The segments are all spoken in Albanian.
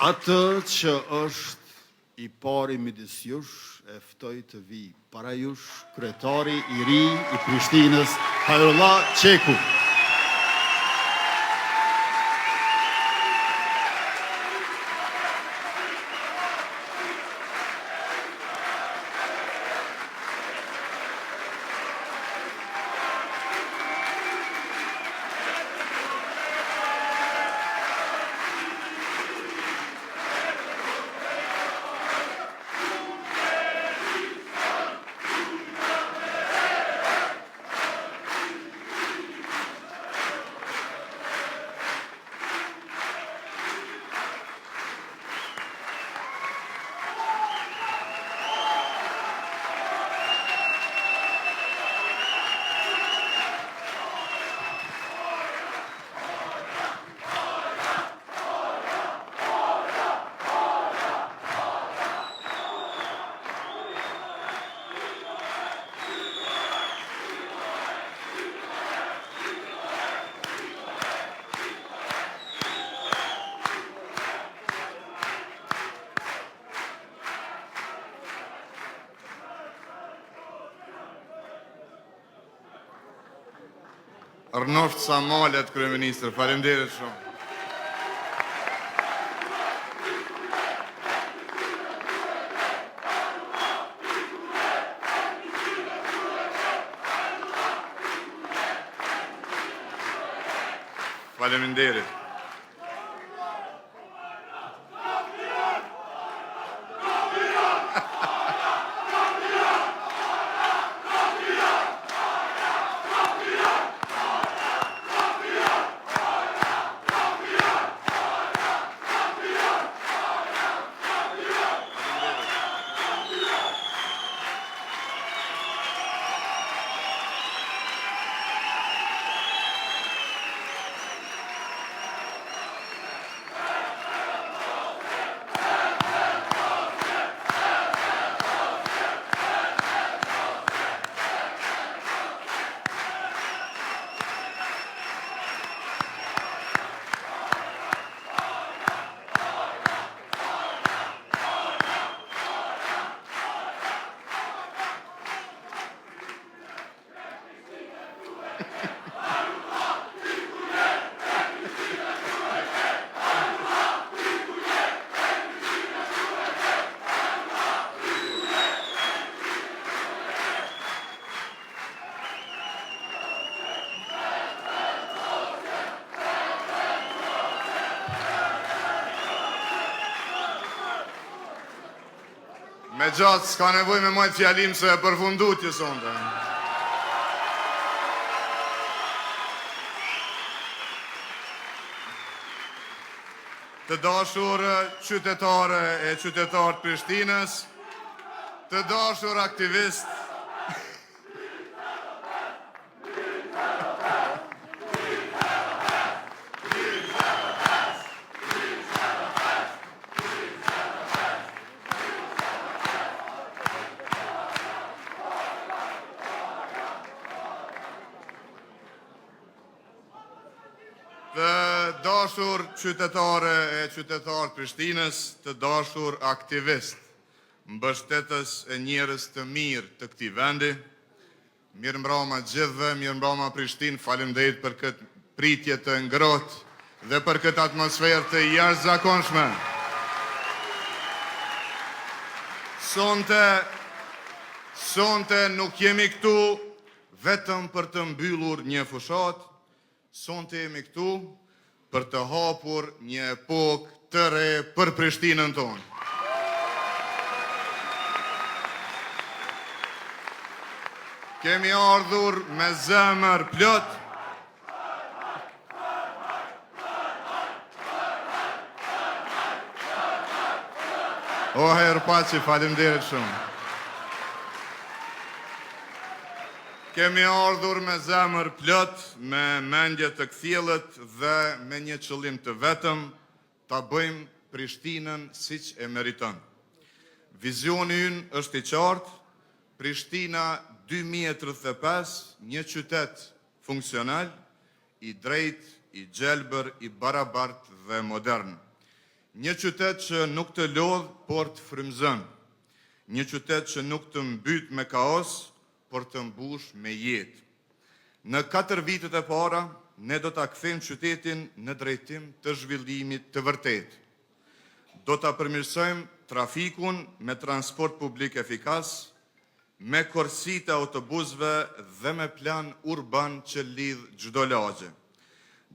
Atë që është I pari midis jush, e ftoj të vi para jush, kryetari I ri I Prishtinës, Hajrullah Qeku. Arnoft Samalet, kryeministër, faleminderit shumë. Faleminderit. Me gjatë, s'ka nevoj me majtë fjalim se e përfundut që sonde. Të dashur qytetare e qytetarët Prishtinës, të dashur aktivist, të dashur qytetare e qytetarët Prishtinës, të dashur aktivist, mbështetës e njerëz të mirë të këtij vendi, mirë mbroma gjithëve, mirë mbroma Prishtinë, faleminderit për këtë pritje të ngrohtë dhe për këtë atmosferë të jashtëzakonshme. Sonte nuk jemi këtu vetëm për të mbyllur një fushat, sonte jemi këtu për të hapur një epokë të re për Prishtinën tonë. Kemi ardhur me zemër plot. O herë paçi, faleminderit shumë. Kemi ardhur me zemër plot, me mendje të kthjellët dhe me një qëllim të vetëm, ta bëjmë Prishtinën siç e meriton. Vizioni ynë është I qartë, Prishtina 2035, një qytet funksional, I drejt, I gjelbër, I barabartë dhe modern. Një qytet që nuk të lodh, por të frymëzon. Një qytet që nuk të mbyt me kaos, por të mbush me jetë. Në 4 vitet e para, ne do ta kthejmë qytetin në drejtim të zhvillimit të vërtet. Do ta përmirësojmë trafikun me transport publik efikas, me korsit e autobusëve dhe me plan urban që lidh çdo lagje.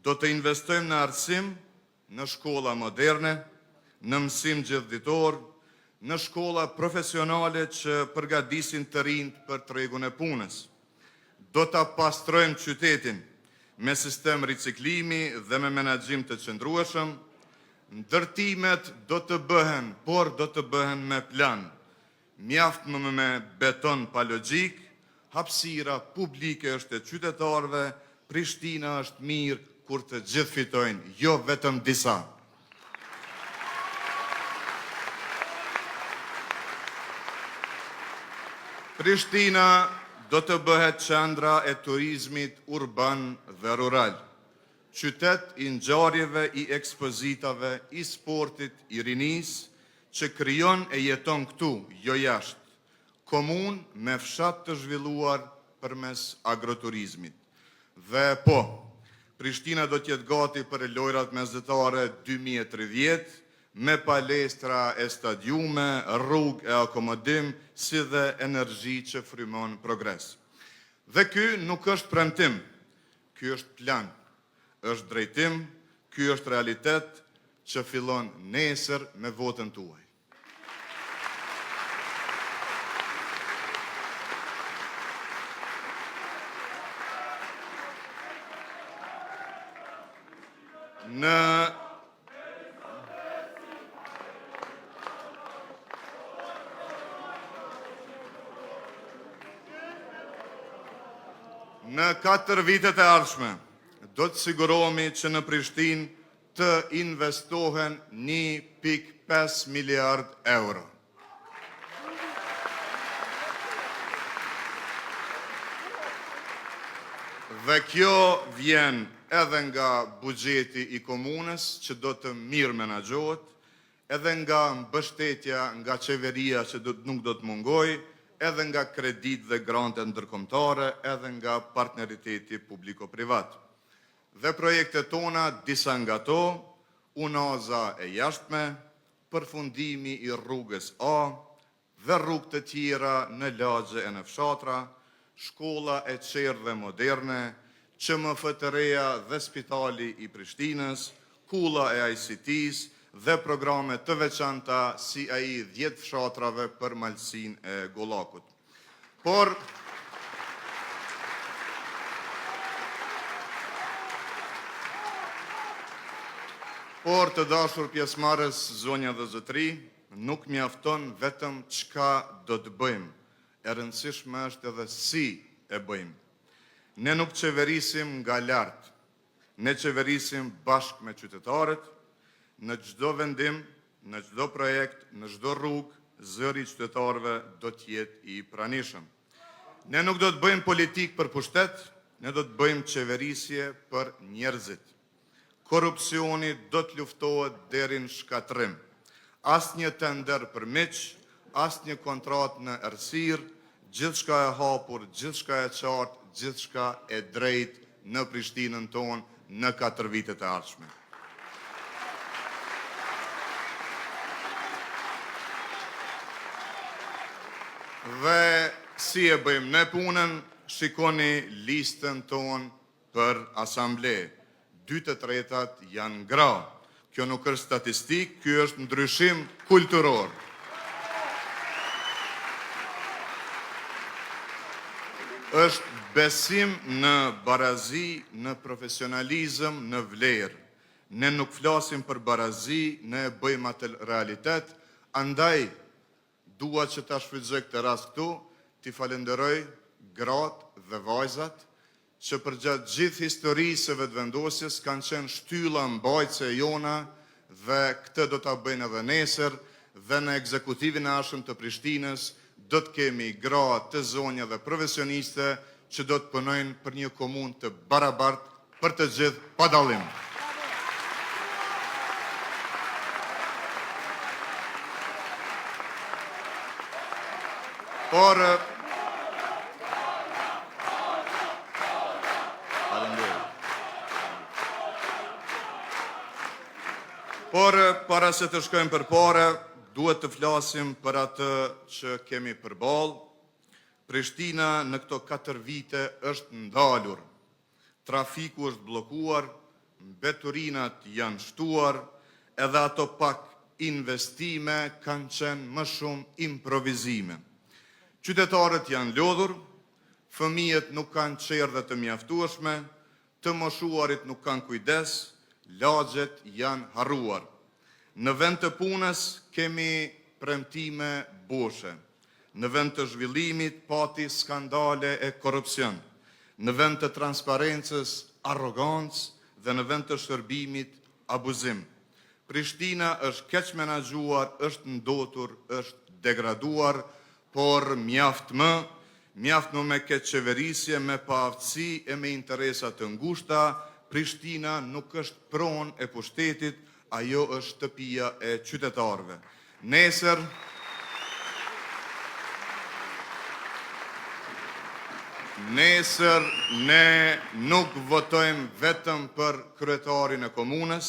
Do të investojmë në arsim, në shkolla moderne, në mësim gjithditor, në shkolla profesionale që përgatisin të rinjt për tregun e punës. Do ta pastrojmë qytetin me sistem riciklimi dhe me menaxhim të qëndrueshëm. Ndërtimet do të bëhen, por do të bëhen me plan. Mjaft më me beton pa logjik, hapësira publike është e qytetarëve, Prishtina është mirë kur të gjithë fitojnë, jo vetëm disa. Prishtina do të bëhet qendra e turizmit urban dhe rural. Qytet i ngjarjeve, i ekspozitave, i sportit, i rinis, që krijon e jeton këtu, jo jashtë. Komunë me fshat të zhvilluar përmes agroturizmit. Dhe po, Prishtina do t'jetë gati për lojrat mesdhetare 2030, me palestra e stadiume, rrugë e akomodim, si dhe energji që frymon progres. Dhe ky nuk është premtim, ky është plan, është drejtim, ky është realitet që fillon nesër me votën tuaj. Në 4 vitet e ardhshme, do të sigurohemi që në Prishtinë të investohen 1.5 miliard euro. Dhe kjo vjen edhe nga buxheti i komunës që do të mirë menaxhohet, edhe nga mbështetja nga qeveria që nuk do të mungojë, edhe nga kredit dhe grante ndërkombëtare, edhe nga partneriteti publiko-privat. Dhe projektet tona, disa nga to, unaza e jashtme, përfundimi i rrugës A, dhe rrugë të tjera në lagje e në fshatra, shkolla e qerë dhe moderne, QMF të reja dhe spitali i Prishtinës, kulla e ICT-s dhe programe të veçanta si ai 10 fshatrave për malsinë e Gollakut. Por të dashur pjesëmarrës, zonja dhe zotëri, nuk mjafton vetëm çka do të bëjmë. E rëndësishme është edhe si e bëjmë. Ne nuk qeverisim nga lart, ne qeverisim bashkë me qytetarët, në çdo vendim, në çdo projekt, në çdo rrugë, zëri i qytetarëve do të jetë i pranishëm. Ne nuk do të bëjmë politikë për pushtet, ne do të bëjmë qeverisje për njerëzit. Korrupsioni do të luftohet deri në shkatrim. Asnjë tender për miq, asnjë kontratë në errësirë, gjithçka e hapur, gjithçka e qartë, gjithçka e drejtë në Prishtinën tonë në 4 vitet e ardhshme. Dhe si e bëjmë ne punën, shikoni listën tonë për asamble. 2/3 janë gra. Kjo nuk është statistik, kjo është ndryshim kulturor. Është besim në barazi, në profesionalizëm, në vlerë. Ne nuk flasim për barazi, ne bëjmë atë realitet, andaj dua që ta shfrytëzoj këtë rast këtu, t'i falenderoj gratë dhe vajzat që përgjatë gjithë historisë së vetëvendosjes kanë qenë shtylla mbajtëse e jona dhe këtë do ta bëjnë edhe nesër dhe në ekzekutivin e arshëm të Prishtinës do të kemi gra të zonja dhe profesioniste që do të punojnë për një komunë të barabartë për të gjithë pa dallim. Por para se të shkojmë përpara, duhet të flasim për atë që kemi përballë. Prishtina në këto 4 vite është ndalur. Trafiku është bllokuar, mbeturinat janë shtuar, edhe ato pak investime kanë qenë më shumë improvizime. Qytetarët janë lodhur, fëmijët nuk kanë çerdhe të mjaftueshme, të moshuarit nuk kanë kujdes, lagjet janë harruar. Në vend të punës kemi premtime boshe. Në vend të zhvillimit pati skandale e korupcion. Në vend të transparencës arrogancë dhe në vend të shërbimit abuzim. Prishtina është keq menaxhuar, është ndotur, është degraduar, por mjaft më me keq qeverisje, me paaftësi e me interesa të ngushta. Prishtina nuk është pronë e pushtetit, ajo është shtëpia e qytetarëve. Nesër ne nuk votojmë vetëm për kryetarin e komunës,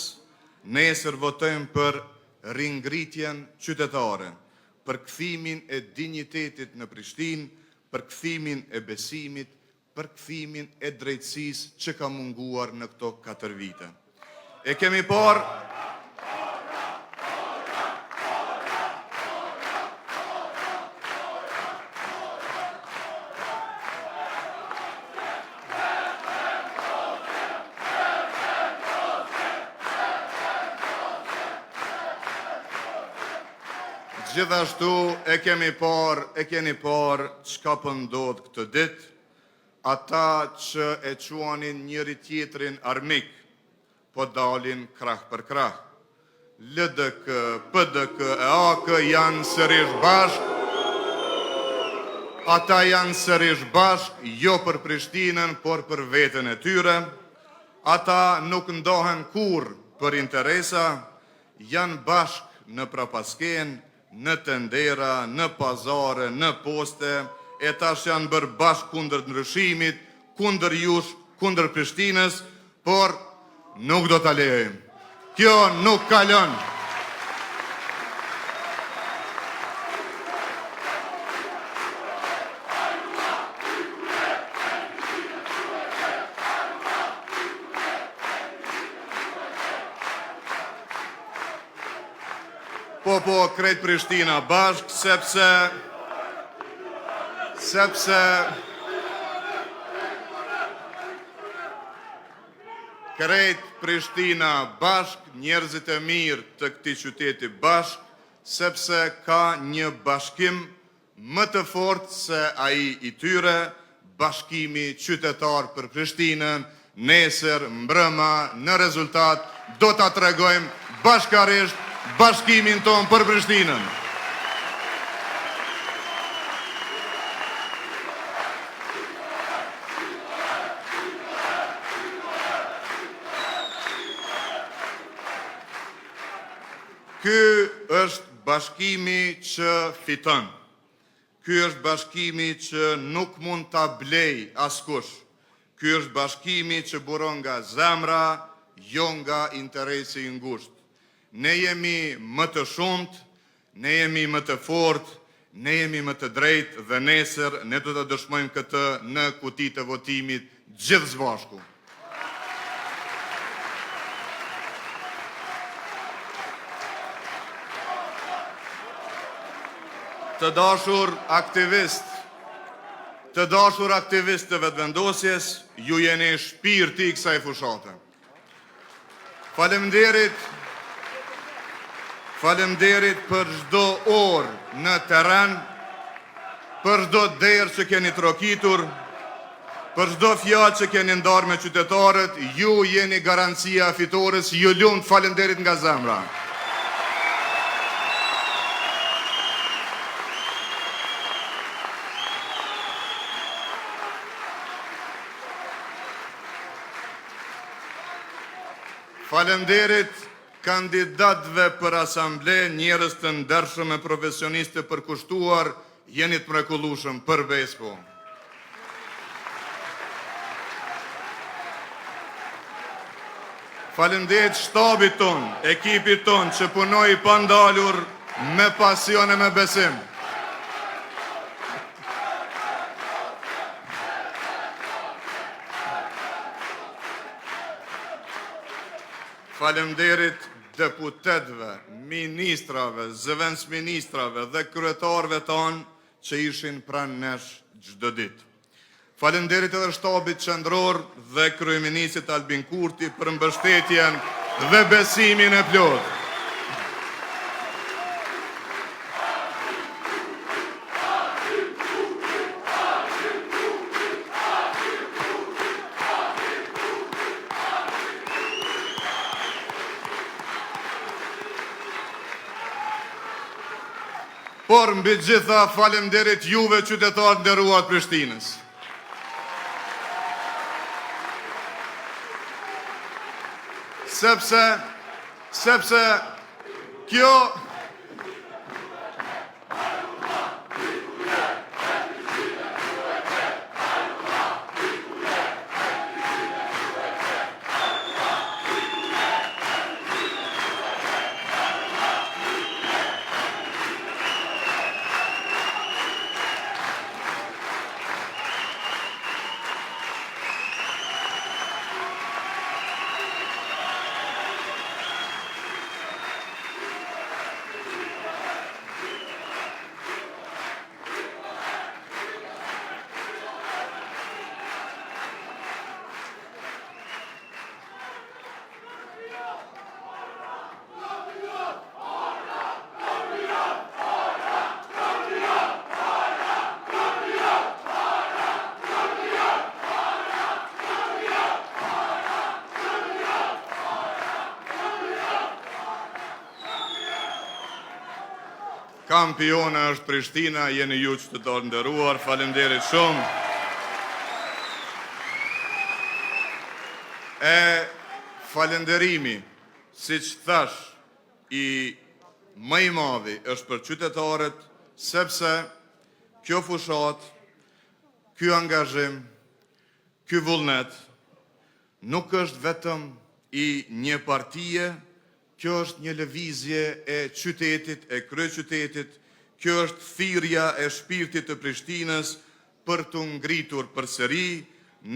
nesër votojmë për ringritjen qytetare, për kthimin e dinjitetit në Prishtinë, për kthimin e besimit, për kthimin e drejtësisë që ka munguar në këto 4 vite. E kemi parë gjithashtu e keni parë çka po ndodh këtë ditë. Ata që e quanin njëri tjetrin armik, po dalin krah për krah. LDK, PDK e AK janë sërish bashk. Ata janë sërish bashk, jo për Prishtinën, por për veten e tyre. Ata nuk ndohen kurrë për interesa, janë bashk në Prapasken, në tendera, në pazare, në poste, e tash janë bërë bashkë kundër ndryshimit, kundër jush, kundër Prishtinës, por nuk do ta lejojmë. Kjo nuk kalon. Po, krejt Prishtina bashkë, sepse krejt Prishtina bashkë, njerëzit e mirë të këtij qyteti bashkë, sepse ka një bashkim më të fortë se ai i tyre, bashkimi qytetar për Prishtinën. Nesër, mbrëma, në rezultat, do ta tregojmë bashkarisht bashkimin ton për Prishtinën. Ky është bashkimi që fiton. Ky është bashkimi që nuk mund ta blej askush. Ky është bashkimi që buron nga zemra, jo nga interesi i ngushtë. Ne jemi më të shumtë, ne jemi më të fortë, ne jemi më të drejtë dhe nesër ne do të dëshmojmë këtë në kutitë e votimit gjithë së bashku. Të dashur aktivist të vetëvendosjes, ju jeni shpirti i kësaj fushate. Faleminderit për çdo orë në terren, për çdo derë që keni trokitur, për çdo fjalë që keni ndarë me qytetarët, ju jeni garancia fitores, ju lumt faleminderit nga zemra. Faleminderit kandidatëve për asamble, njerëz të ndershëm e profesionistë të përkushtuar, jeni të mrekullueshëm për bespo. Faleminderit shtabit ton, ekipit ton që punoi pa ndalur me pasion e me besim. Faleminderit deputetëve, ministrave, zëvendësministrave dhe kryetarëve tanë që ishin pranë nesh çdo ditë. Faleminderit edhe shtabit qendror dhe kryeministit Albin Kurti për mbështetjen dhe besimin e plotë. Por mbi gjitha faleminderit juve qytetarë nderuar të Prishtinës. Sepse kjo kampione është Prishtina, jeni ju qytetarë nderuar, faleminderit shumë. Falënderimi, siç thash, i më i madhi është për qytetarët, sepse kjo fushat, ky angazhim, ky vullnet nuk është vetëm i një partie. Kjo është një lëvizje e qytetit, e kryeqytetit, kjo është thirrja e shpirtit të Prishtinës për të ngritur përsëri.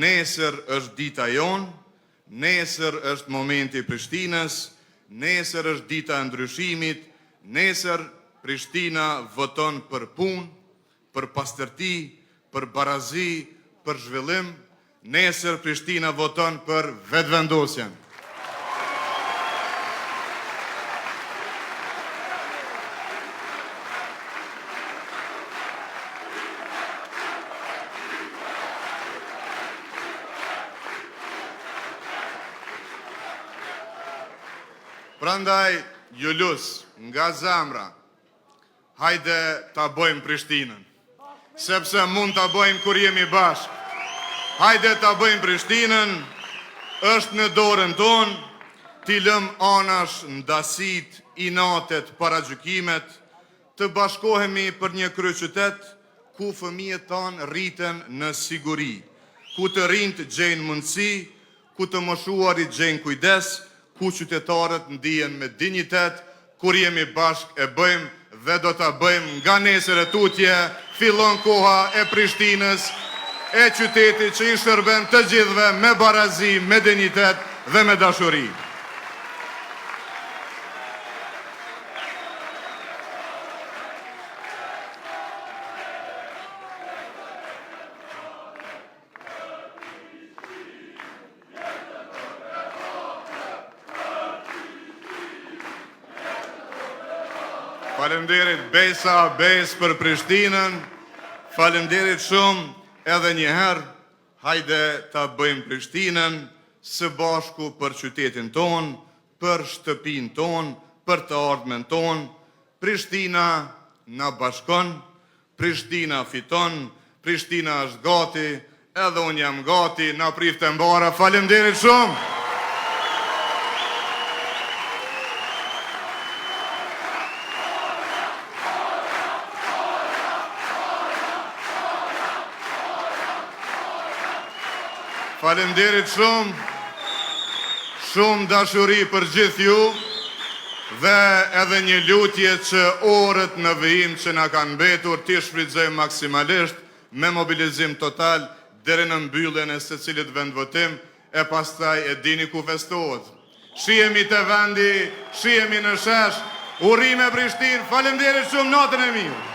Nesër është dita jonë, nesër është momenti i Prishtinës, nesër është dita e ndryshimit, nesër Prishtina voton për punë, për pastërti, për barazi, për zhvillim, nesër Prishtina voton për vetëvendosjen. Prandaj, Julius, nga zemra, hajde ta bëjmë Prishtinën, sepse mund ta bëjmë kur jemi bashkë. Hajde ta bëjmë Prishtinën, është në dorën tonë, t'i lëm anash ndasit, inatet, paragjykimet, të bashkohemi për një kryeqytet ku fëmijët tanë rriten në siguri, ku të rinjt gjejnë mundësi, ku të moshuarit gjejnë kujdes, ku qytetarët ndihen me dinjitet, kur jemi bashk e bëjmë dhe do ta bëjmë nga nesër e tutje, fillon koha e Prishtinës, e qytetit që i shërben të gjithëve me barazi, me dinjitet dhe me dashuri. Faleminderit besa, bes për Prishtinën, faleminderit shumë edhe një herë, hajde ta bëjmë Prishtinën së bashku për qytetin ton, për shtëpin ton, për të ardhmen ton. Prishtina na bashkon, Prishtina fiton, Prishtina është gati, edhe unë jam gati, na prifte mbara, faleminderit shumë. Faleminderit shumë, shumë dashuri për gjithë ju, dhe edhe një lutje që orët në vijim që na kanë mbetur t'i shfrytëzojmë maksimalisht me mobilizim total deri në mbylljen e secilit vendvotim, e pastaj e dini ku festohet. Shihemi te vendi, shihemi në shesh, urrime Prishtinë, faleminderit shumë, natën e mirë.